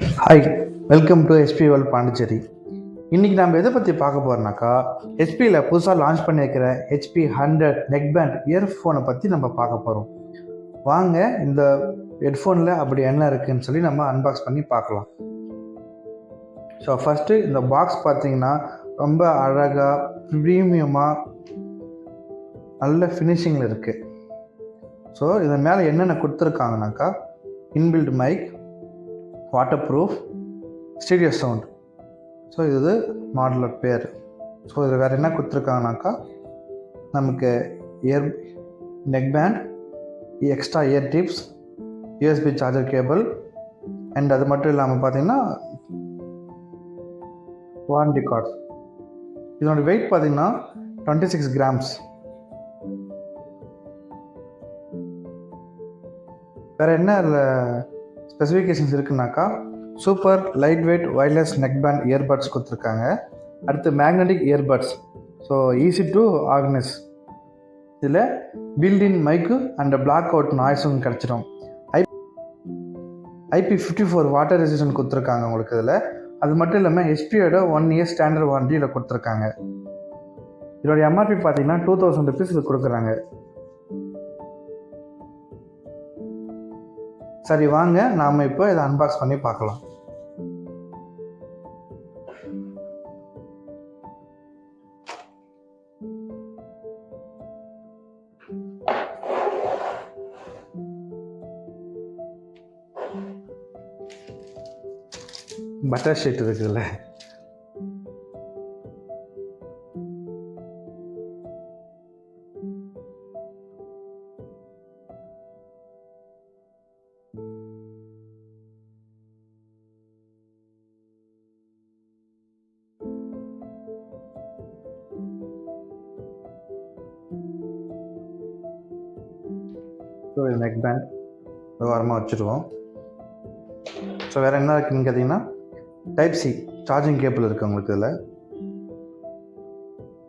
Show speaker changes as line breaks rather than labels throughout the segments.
Hi, welcome to HP world Pondicherry. இன்றைக்கி நம்ம எதை பற்றி பார்க்க போகிறோம்னாக்கா, ஹெச்பியில் புதுசாக லான்ச் பண்ணியிருக்கிற ஹெச்பி 100 நெக் பேண்ட் இயர்ஃபோனை பற்றி நம்ம பார்க்க போகிறோம். வாங்க இந்த ஹெட்ஃபோனில் அப்படி என்ன இருக்குதுன்னு சொல்லி நம்ம அன்பாக்ஸ் பண்ணி பார்க்கலாம். ஸோ ஃபஸ்ட்டு இந்த பாக்ஸ் பார்த்தீங்கன்னா ரொம்ப அழகாக ப்ரீமியமாக நல்ல ஃபினிஷிங்கில் இருக்குது. ஸோ இதன் மேலே என்னென்ன கொடுத்துருக்காங்கனாக்கா, inbuilt mic, waterproof, stereo sound. So இது மாடலர் பேர். ஸோ இதில் வேறு என்ன கொடுத்துருக்காங்கனாக்கா, நமக்கு neckband, extra ear tips, USB charger cable, and அது மட்டும் இல்லாமல் பார்த்தீங்கன்னா வாரண்டி கார்டு. இதோட வெயிட் பார்த்தீங்கன்னா 26 கிராம்ஸ். வேறு என்ன அதில் ஸ்பெசிஃபிகேஷன்ஸ் இருக்குனாக்கா, super lightweight wireless neckband earbuds கொடுத்துருக்காங்க. அடுத்து magnetic earbuds, so easy to organise. இதில் built in mic and block out நாய்ஸும் கிடச்சிடும். IP54 வாட்டர் ரெசிஸ்டன்ட் கொடுத்துருக்காங்க உங்களுக்கு இதில். அது மட்டும் இல்லாமல் ஹெச்பியோட 1 இயர் ஸ்டாண்டர்ட் வாரண்டியில் கொடுத்துருக்காங்க. இதோடைய எம்ஆர்பி பார்த்தீங்கன்னா 2000 rupees இது கொடுக்குறாங்க. சரி, வாங்க நாம் இப்போ இதை அன்பாக்ஸ் பண்ணி பார்க்கலாம். பட்டர் ஷீட் இருக்குல்ல, ஸோ இது நெக் பேண்ட் வாரமாக வச்சுருவோம். ஸோ வேறு என்ன இருக்குதுன்னு கேட்டிங்கன்னா, டைப்-C சார்ஜிங் கேபிள் இருக்குது உங்களுக்கு இதில்.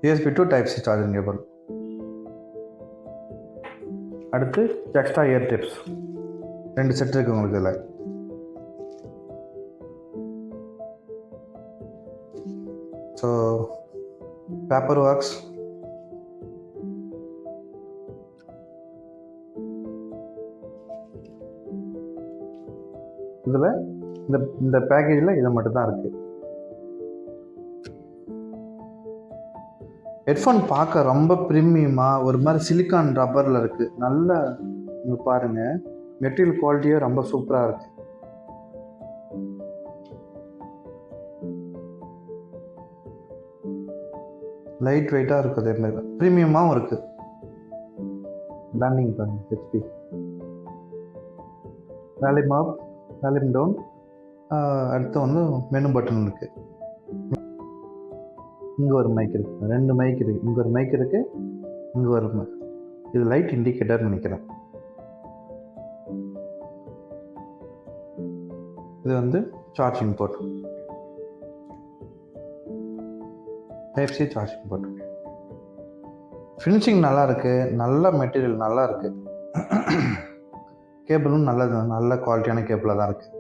USB to type C charging cable. அடுத்து எக்ஸ்ட்ரா இயர் டிப்ஸ் 2 செட் இருக்குது உங்களுக்கு இதில். ஸோ பேப்பர் ஒர்க்ஸ், இதில் இந்த பேக்கேஜில் இதை மட்டும்தான் இருக்குது. ஹெட்ஃபோன் பார்க்க ரொம்ப ப்ரீமியமாக ஒரு மாதிரி சிலிக்கான் ரப்பரில் இருக்குது. நல்ல இங்கே பாருங்கள், மெட்டீரியல் குவாலிட்டியே ரொம்ப சூப்பராக இருக்குது. லைட் வெயிட்டாக இருக்குது, அதே மாதிரி ப்ரீமியமாகவும் இருக்குது. பிராண்டிங் பாருங்கள், ஹெச்பி. வேல்யூம் அப், வேல்யூம் டவுன். அடுத்து வந்து மெனு பட்டன் இருக்குது. இங்கே ஒரு மைக் இருக்குது, 2 மைக் இருக்குது. இங்கே ஒரு மைக் இருக்குது, இங்கே ஒரு இது லைட் இண்டிகேட்டர் நினைக்கிறேன். இது வந்து charging port, type C charging port. Finishing நல்லா இருக்குது, நல்ல மெட்டீரியல் நல்லா இருக்குது. கேபிளும் நல்ல குவாலிட்டியான கேபிளாக தான் இருக்குது.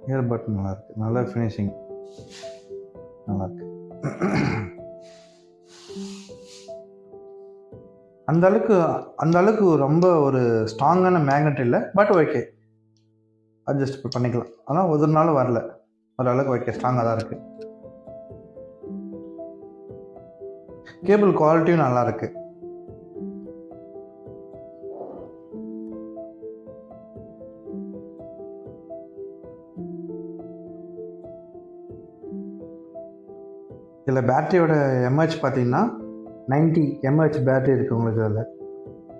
இயர்பட் நல்லா இருக்குது, நல்ல ஃபினிஷிங் நல்லா இருக்குது. அந்த அளவுக்கு ரொம்ப ஒரு ஸ்ட்ராங்கான மேக்னெட் இல்லை, பட் ஓகே, அட்ஜஸ்ட் பண்ணிக்கலாம். ஆனால் ஒரு நாள் வரல, ஓரளவுக்கு ஓகே, ஸ்ட்ராங்காக தான் இருக்குது. கேபிள் குவாலிட்டியும் நல்லா இருக்குது. இதில் பேட்டரியோட எம்ஏஹெச் பார்த்தீங்கன்னா 90 mAh பேட்டரி இருக்குது உங்களுக்கு. அதில்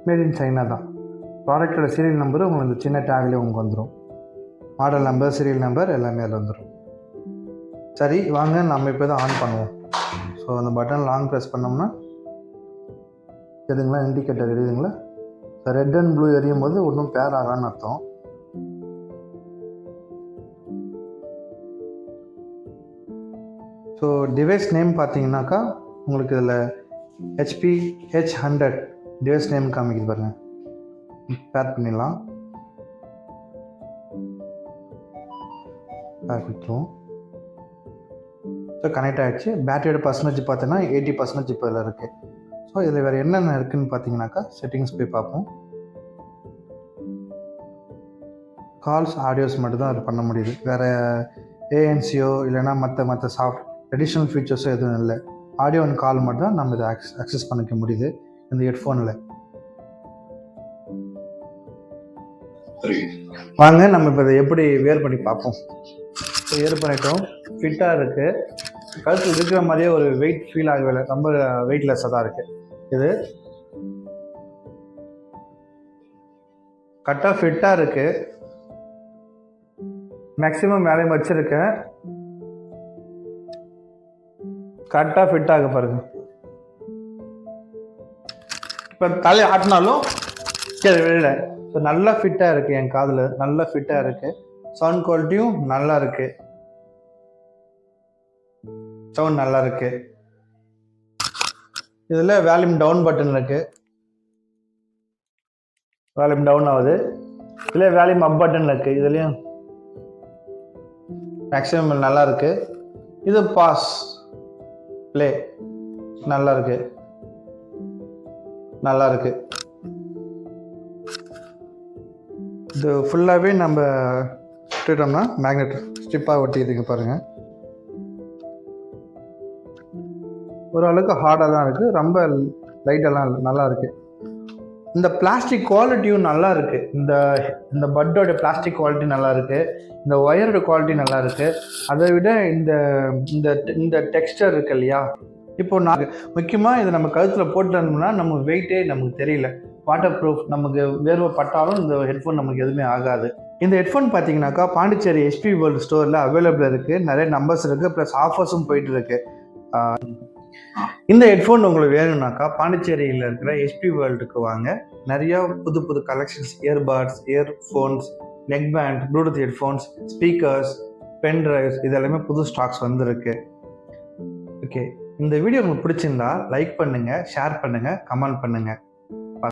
மேட் இன் சைனா தான். ப்ராடக்டோட சீரியல் நம்பரு உங்களுக்கு சின்ன டேக்லேயே உங்களுக்கு வந்துடும். மாடல் நம்பர், சீரியல் நம்பர் எல்லாமே அதில் வந்துடும். சரி, வாங்க நம்ம இப்போ தான் ஆன் பண்ணுவோம். ஸோ அந்த பட்டன் லாங் ப்ரெஸ் பண்ணோம்னா எதுங்களா இண்டிகேட்டர் எரியுதுங்களா. ரெட் அண்ட் ப்ளூ எரியும் போது ஒன்றும் பேர் ஆகான்னு அர்த்தம். ஸோ டிவைஸ் நேம் பார்த்தீங்கன்னாக்கா உங்களுக்கு இதில் ஹெச்பி H100 டிவைஸ் நேம் காமிக்குது பாருங்கள். பேர் பண்ணிடலாம். பேர் கொடுத்துருவோம். ஸோ கனெக்ட் ஆகிடுச்சு. பேட்டரியோட பர்சன்டேஜ் பார்த்தீங்கன்னா 80% இப்போ இதில் இருக்குது. ஸோ இதில் வேறு என்னென்ன இருக்குதுன்னு பார்த்தீங்கன்னாக்கா செட்டிங்ஸ் போய் பார்ப்போம். கால்ஸ் ஆடியோஸ் மட்டும் தான் அது பண்ண முடியுது. வேறு ஏஎன்சியோ இல்லைனா மற்ற சாஃப்ட் அடிஷ்னல் ஃபீச்சர்ஸோ எதுவும் இல்லை. ஆடியோ அண்ட் கால் மட்டும் தான் நம்ம இதை அக்சஸ் பண்ணிக்க முடியுது இந்த ஹெட்ஃபோனில். வாங்க நம்ம இப்போ இதை எப்படி வேர் பண்ணி பார்ப்போம். இப்போ வேர் பண்ணிட்டோம். ஃபிட்டாக இருக்குது. கழுத்தில் இருக்கிற மாதிரியே ஒரு வெயிட் ஃபீல் ஆகவில்லை. ரொம்ப வெயிட்லெஸ்ஸாக தான் இருக்குது. இது கரெக்டாக ஃபிட்டாக இருக்குது. மேக்ஸிமம் வேலையும் வச்சுருக்கேன். கரெக்டாக ஃபிட் ஆக பாருங்க. இப்போ தலையை ஆட்டினாலும் சரி வெளியில் இப்போ நல்லா ஃபிட்டாக இருக்குது. என் காதில் நல்லா ஃபிட்டாக இருக்குது. சவுண்ட் குவாலிட்டியும் நல்லா இருக்குது. சவுண்ட் நல்லா இருக்குது. இதில் வால்யூம் டவுன் பட்டன் இருக்குது. வால்யூம் டவுன் ஆகுது. இதில் வால்யூம் அப் பட்டன் இருக்குது. இதுலேயும் மேக்ஸிமம் நல்லா இருக்குது. இது பாஸ் ப்ளே நல்லா இருக்கு. இது ஃபுல்லாகவே நம்ம விட்டுட்டோம்னா மேக்னெட் ஸ்ட்ரிப்பாக ஒட்டிக்குதுங்க பாருங்கள். ஓரளவுக்கு ஹார்டாக தான் இருக்குது. ரொம்ப லைட்டெல்லாம் நல்லா இருக்குது. இந்த பிளாஸ்டிக் குவாலிட்டியும் நல்லா இருக்குது. இந்த பட்டோட பிளாஸ்டிக் குவாலிட்டி நல்லா இருக்குது. இந்த ஒயரோட குவாலிட்டி நல்லா இருக்குது. அதை விட இந்த டெக்ஸ்டர் இருக்கு இல்லையா, இப்போ நான் முக்கியமாக இதை நம்ம கழுத்தில் போட்டுட்டோம்னா நம்ம வெயிட்டே நமக்கு தெரியல. வாட்டர் ப்ரூஃப், நமக்கு வேர்வை பட்டாலும் இந்த ஹெட்ஃபோன் நமக்கு எதுவுமே ஆகாது. இந்த ஹெட்ஃபோன் பார்த்தீங்கன்னாக்கா பாண்டிச்சேரி HP வேர்ல்டு ஸ்டோரில் அவைலபிள் இருக்குது. நிறைய நம்பர்ஸ் இருக்குது. ப்ளஸ் ஆஃபர்ஸும் போயிட்டு இருக்கு. இந்த ஹெட்ஃபோன் உங்களுக்கு வேணும்னாக்கா பாண்டிச்சேரியில் இருக்கிற HP வேர்ல்டுக்கு வாங்க. நிறையா புது collections, earbuds, earphones, neck band, bluetooth headphones, speakers, pen drives இதெல்லாமே புது ஸ்டாக்ஸ் வந்துருக்கு. ஓகே, இந்த வீடியோ உங்களுக்கு பிடிச்சிருந்தா லைக் பண்ணுங்கள், ஷேர் பண்ணுங்கள், கமெண்ட் பண்ணுங்கள்.